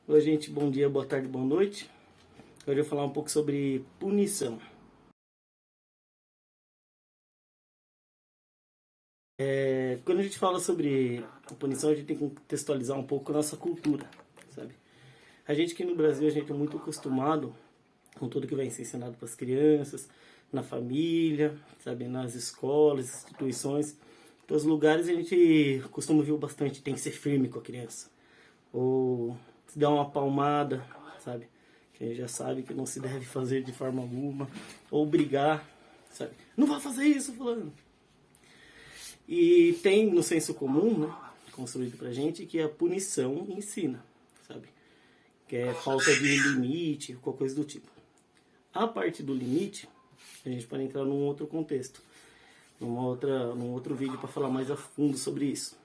Oi, gente, bom dia, boa tarde, boa noite. Hoje eu vou falar um pouco sobre punição. Quando a gente fala sobre a punição, a gente tem que contextualizar um pouco a nossa cultura, sabe? A gente aqui no Brasil, a gente é muito acostumado com tudo que vai ser ensinado para as crianças, na família, sabe? Nas escolas, instituições. Em todos os lugares a gente costuma ver bastante, tem que ser firme com a criança. Ou se dá uma palmada, sabe? Que a gente já sabe que não se deve fazer de forma alguma. Ou brigar, sabe? Não vai fazer isso, fulano. E tem no senso comum, né? Construído pra gente, que a punição ensina, sabe? Que é falta de limite, qualquer coisa do tipo. A parte do limite, a gente pode entrar num outro contexto. Num outro vídeo para falar mais a fundo sobre isso.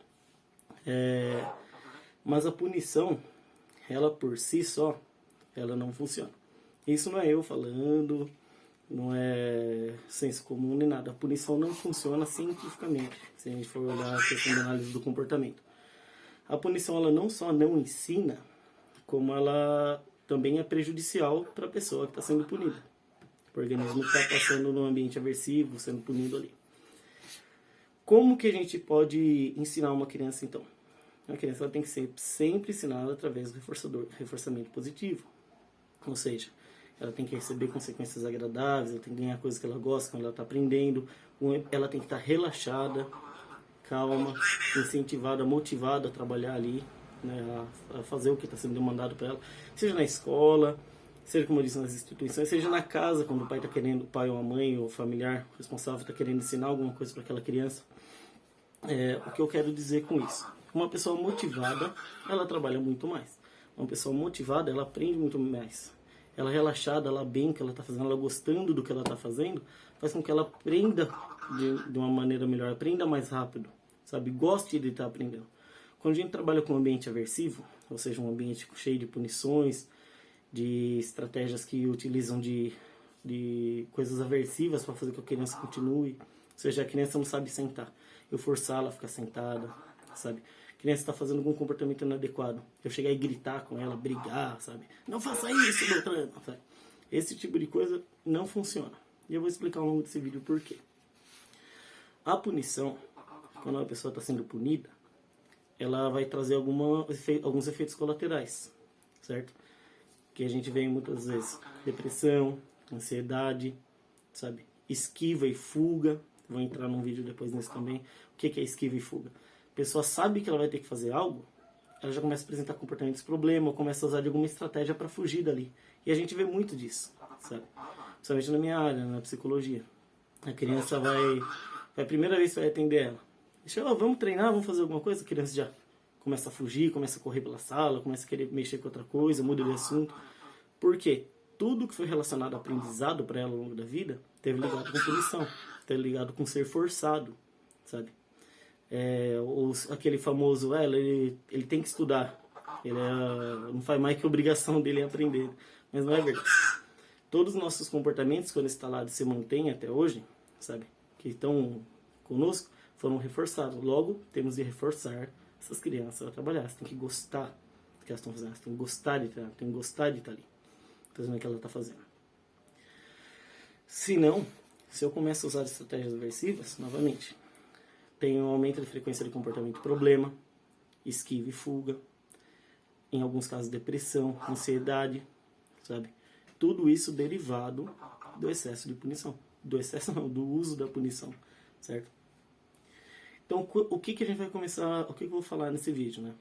Mas a punição, ela por si só, ela não funciona. Isso não é eu falando, não é senso comum nem nada. A punição não funciona cientificamente, se a gente for olhar a questão da análise do comportamento. A punição, ela não só não ensina, como ela também é prejudicial para a pessoa que está sendo punida. O organismo que está passando num ambiente aversivo, sendo punido ali. Como que a gente pode ensinar uma criança, então? A criança ela tem que ser sempre ensinada através do reforçamento positivo. Ou seja, ela tem que receber consequências agradáveis, ela tem que ganhar coisas que ela gosta quando ela está aprendendo, ela tem que estar relaxada, calma, incentivada, motivada a trabalhar ali, né, a fazer o que está sendo demandado para ela, seja na escola, seja, como eu disse, nas instituições, seja na casa, quando o pai está querendo, o pai ou a mãe ou o familiar responsável está querendo ensinar alguma coisa para aquela criança. O que eu quero dizer com isso? Uma pessoa motivada, ela trabalha muito mais. Uma pessoa motivada, ela aprende muito mais. Ela relaxada, ela bem que ela está fazendo, ela gostando do que ela está fazendo, faz com que ela aprenda de uma maneira melhor, aprenda mais rápido, sabe? Goste de estar aprendendo. Quando a gente trabalha com um ambiente aversivo, ou seja, um ambiente cheio de punições, de estratégias que utilizam de coisas aversivas para fazer com que a criança continue, ou seja, a criança não sabe sentar. Eu forçar ela a ficar sentada, sabe? A criança está fazendo algum comportamento inadequado. Eu chegar e gritar com ela, brigar, sabe? Não faça isso, doutora! Sabe? Esse tipo de coisa não funciona. E eu vou explicar ao longo desse vídeo por quê. A punição, quando uma pessoa está sendo punida, ela vai trazer alguns efeitos colaterais, certo? Que a gente vê muitas vezes depressão, ansiedade, sabe? Esquiva e fuga. Vou entrar num vídeo depois nisso também. O que é esquiva e fuga? A pessoa sabe que ela vai ter que fazer algo, ela já começa a apresentar comportamentos de problema, ou começa a usar de alguma estratégia para fugir dali. E a gente vê muito disso, sabe? Principalmente na minha área, na psicologia. A criança vai a primeira vez que vai atender ela. Deixa ela, vamos treinar, vamos fazer alguma coisa? A criança já começa a fugir, começa a correr pela sala, começa a querer mexer com outra coisa, muda de assunto. Por quê? Tudo que foi relacionado ao aprendizado para ela ao longo da vida teve ligado com punição, teve ligado com ser forçado, sabe? Aquele famoso, ele tem que estudar, não faz mais que obrigação dele aprender, mas não é verdade. Todos os nossos comportamentos, quando instalados, se mantêm até hoje, sabe? Que estão conosco, foram reforçados. Logo, temos de reforçar essas crianças a trabalhar. Elas têm que gostar do que elas estão fazendo, elas têm que gostar de treinar, têm que gostar de estar ali, fazendo o que ela está fazendo. Se não, se eu começo a usar estratégias aversivas, novamente, tem um aumento de frequência de comportamento problema, esquiva e fuga, em alguns casos depressão, ansiedade, sabe? Tudo isso derivado do excesso de punição. Do excesso não, do uso da punição, certo? Então, o que a gente vai começar, o que eu vou falar nesse vídeo, né?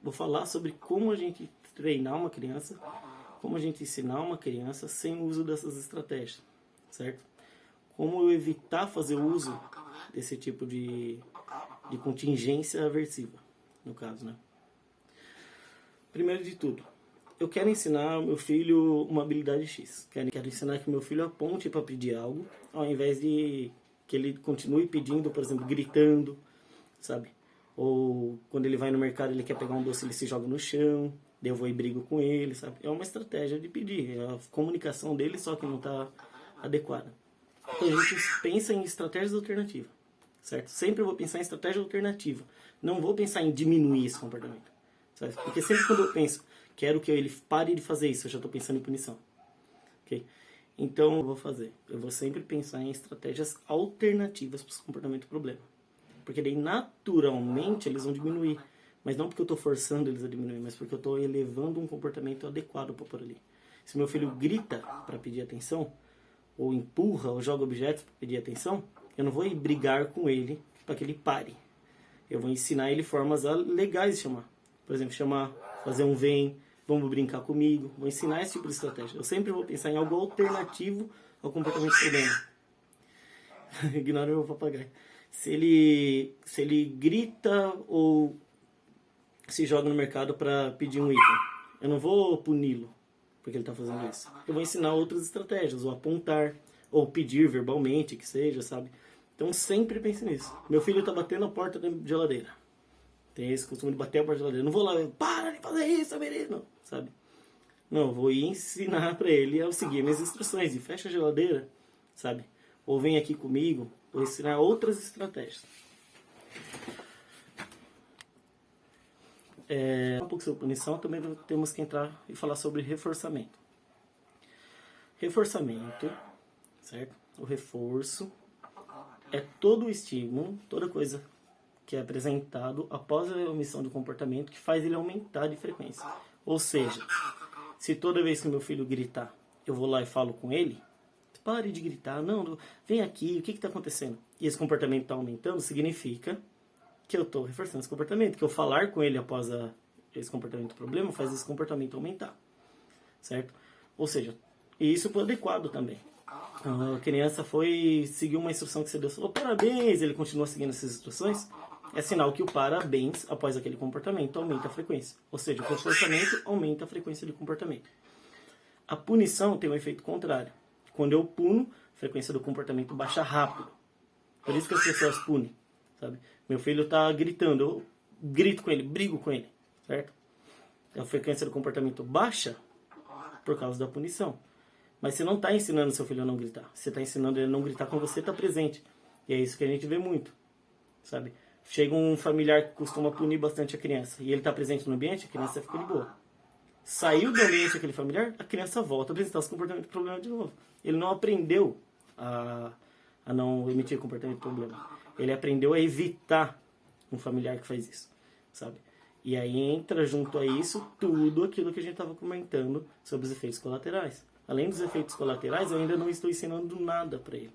Vou falar sobre como a gente treinar uma criança, como a gente ensinar uma criança sem o uso dessas estratégias, certo? Como eu evitar fazer uso desse tipo de contingência aversiva, no caso, né? Primeiro de tudo, eu quero ensinar ao meu filho uma habilidade X. Quero ensinar que meu filho aponte para pedir algo, ao invés de que ele continue pedindo, por exemplo, gritando, sabe? Ou quando ele vai no mercado, ele quer pegar um doce, ele se joga no chão, daí eu vou e brigo com ele, sabe? É uma estratégia de pedir, é a comunicação dele só que não está adequada. Então a gente pensa em estratégias alternativas, certo? Sempre eu vou pensar em estratégia alternativa. Não vou pensar em diminuir esse comportamento, sabe? Porque sempre quando eu penso, quero que ele pare de fazer isso, eu já estou pensando em punição. Ok? Então, eu vou fazer. Eu vou sempre pensar em estratégias alternativas para esse comportamento problema. Porque daí, naturalmente, eles vão diminuir. Mas não porque eu estou forçando eles a diminuir, mas porque eu estou elevando um comportamento adequado para pôr ali. Se meu filho grita para pedir atenção, ou empurra, ou joga objetos para pedir atenção, eu não vou ir brigar com ele para que ele pare. Eu vou ensinar ele formas legais de chamar. Por exemplo, chamar, fazer um vem, vamos brincar comigo. Vou ensinar esse tipo de estratégia. Eu sempre vou pensar em algo alternativo ao comportamento problema. Ignora o meu papagaio. Se ele grita ou se joga no mercado para pedir um item, eu não vou puni-lo porque ele está fazendo isso. Eu vou ensinar outras estratégias, ou apontar, ou pedir verbalmente, que seja, sabe? Então sempre pense nisso. Meu filho está batendo a porta da geladeira. Tem esse costume de bater a porta da geladeira. Não vou lá, para de fazer isso, menino, sabe? Não, eu vou ensinar para ele a seguir minhas instruções. E fecha a geladeira, sabe? Ou vem aqui comigo, vou ensinar outras estratégias. Um pouco sobre punição, também temos que entrar e falar sobre reforçamento. Reforçamento, certo? O reforço é todo o estímulo, toda coisa que é apresentado após a omissão do comportamento que faz ele aumentar de frequência. Ou seja, se toda vez que meu filho gritar, eu vou lá e falo com ele, pare de gritar, não, vem aqui, o que está acontecendo? E esse comportamento está aumentando, significa que eu estou reforçando esse comportamento, que eu falar com ele após esse comportamento problema faz esse comportamento aumentar, certo? Ou seja, e isso foi adequado também. A criança foi seguir uma instrução que você deu, falou parabéns, ele continua seguindo essas instruções, é sinal que o parabéns após aquele comportamento aumenta a frequência. Ou seja, o reforçamento aumenta a frequência de comportamento. A punição tem um efeito contrário. Quando eu puno, a frequência do comportamento baixa rápido. Por isso que as pessoas punem, sabe? Meu filho está gritando, eu grito com ele, brigo com ele, certo? A frequência do comportamento baixa por causa da punição. Mas você não está ensinando seu filho a não gritar. Você está ensinando ele a não gritar quando você está presente. E é isso que a gente vê muito, sabe? Chega um familiar que costuma punir bastante a criança e ele está presente no ambiente, a criança fica de boa. Saiu do ambiente aquele familiar, a criança volta a apresentar os comportamentos de problema de novo. Ele não aprendeu a não emitir comportamento de problema. Ele aprendeu a evitar um familiar que faz isso, sabe? E aí entra junto a isso tudo aquilo que a gente estava comentando sobre os efeitos colaterais. Além dos efeitos colaterais, eu ainda não estou ensinando nada para ele,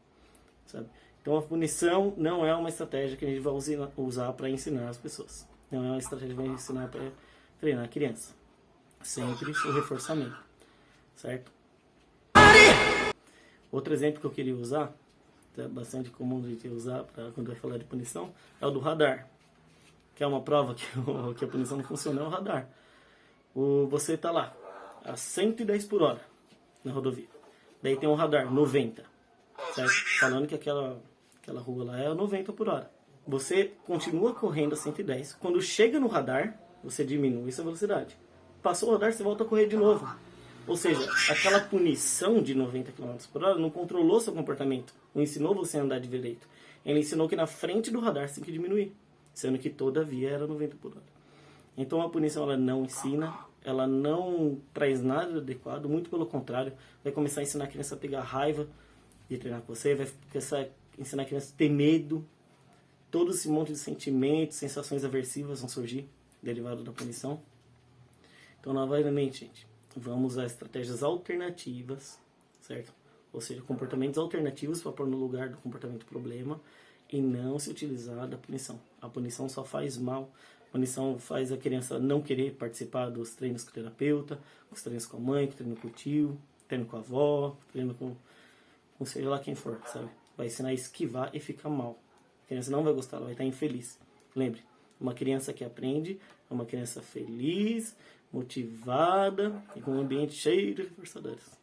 sabe? Então a punição não é uma estratégia que a gente vai usar para ensinar as pessoas. Não é uma estratégia que a gente vai ensinar para treinar a criança. Sempre o reforçamento, certo? Outro exemplo que eu queria usar, é bastante comum a gente usar quando vai falar de punição, é o do radar. Que é uma prova que a punição não funciona, é o radar. Você está lá, a 110 por hora na rodovia. Daí tem um radar, 90, certo? Falando que aquela rua lá é 90 por hora. Você continua correndo a 110. Quando chega no radar, você diminui essa velocidade. Passou o radar, você volta a correr de novo. Ou seja, aquela punição de 90 km por hora não controlou seu comportamento. Não ensinou você a andar de direito. Ele ensinou que na frente do radar você tem que diminuir. Sendo que toda via era 90 por hora. Então a punição ela não ensina, ela não traz nada adequado. Muito pelo contrário, vai começar a ensinar a criança a pegar raiva de treinar com você. Vai começar a ensinar a criança a ter medo. Todo esse monte de sentimentos, sensações aversivas vão surgir derivado da punição. Então, novamente, gente, vamos usar estratégias alternativas, certo? Ou seja, comportamentos alternativos para pôr no lugar do comportamento problema e não se utilizar da punição. A punição só faz mal. A punição faz a criança não querer participar dos treinos com o terapeuta, os treinos com a mãe, treino com o tio, treino com a avó, treino com seja lá quem for, sabe? Vai ensinar a esquivar e ficar mal. A criança não vai gostar, ela vai estar infeliz. Lembre, uma criança que aprende é uma criança feliz, motivada e com um ambiente cheio de reforçadores.